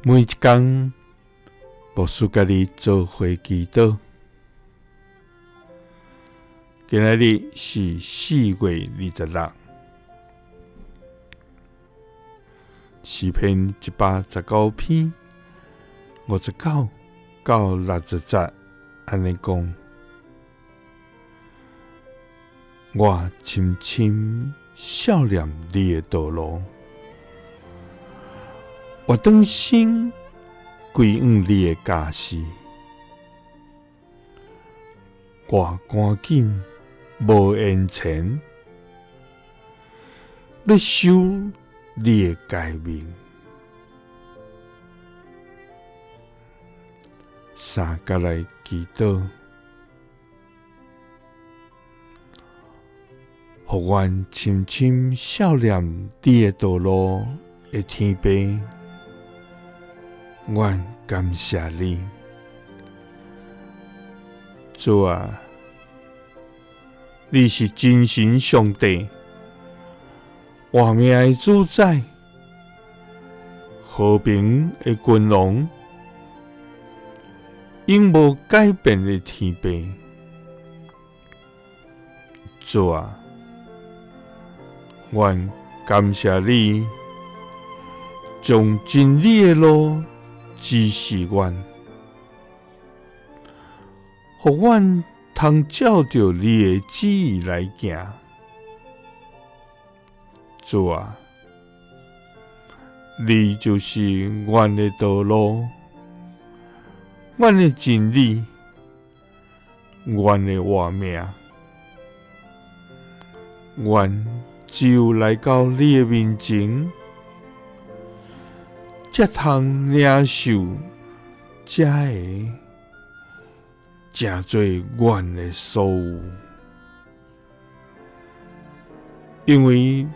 每一天，牧师甲你做伙祈祷。今仔日是4月26日，诗篇119篇59到60节，安尼讲：我深深想念你的道路，我当心归往你的家事，我赶紧无言前，要守你的诫命。三甲来祈祷，互阮深深想念你的道路的天父，阮感谢你，主啊！你是真神上帝，活命的主宰，和平的君王，永无改变的天父。主啊，阮感谢你，将真理的路指示阮，互阮通照着你的旨意来行。主啊，你就是阮的道路，阮的真理，阮的活命。阮只有来到你的面前，才通领受这个真做阮的所有，因为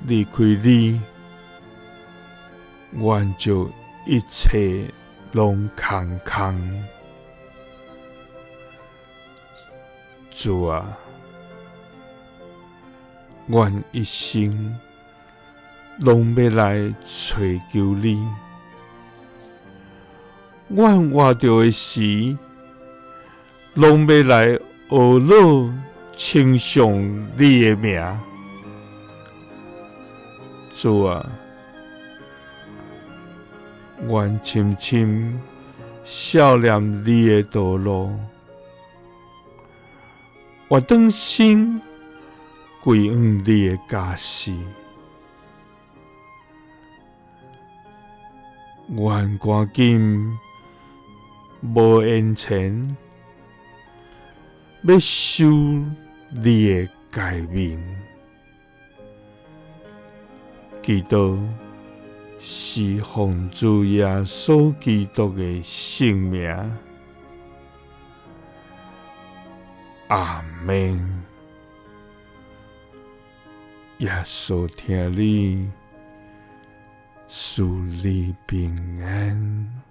离开你，阮就一切拢空空。主啊，阮一生拢要来找求你，阮活着的时，拢要来学乐称颂你的名。主啊，阮深深想念你的道路，我当心归往你的家事，阮赶紧无言前，要守你的诫命。祈祷是奉主耶稣基督的圣名，阿们。耶稣听你，赐你平安。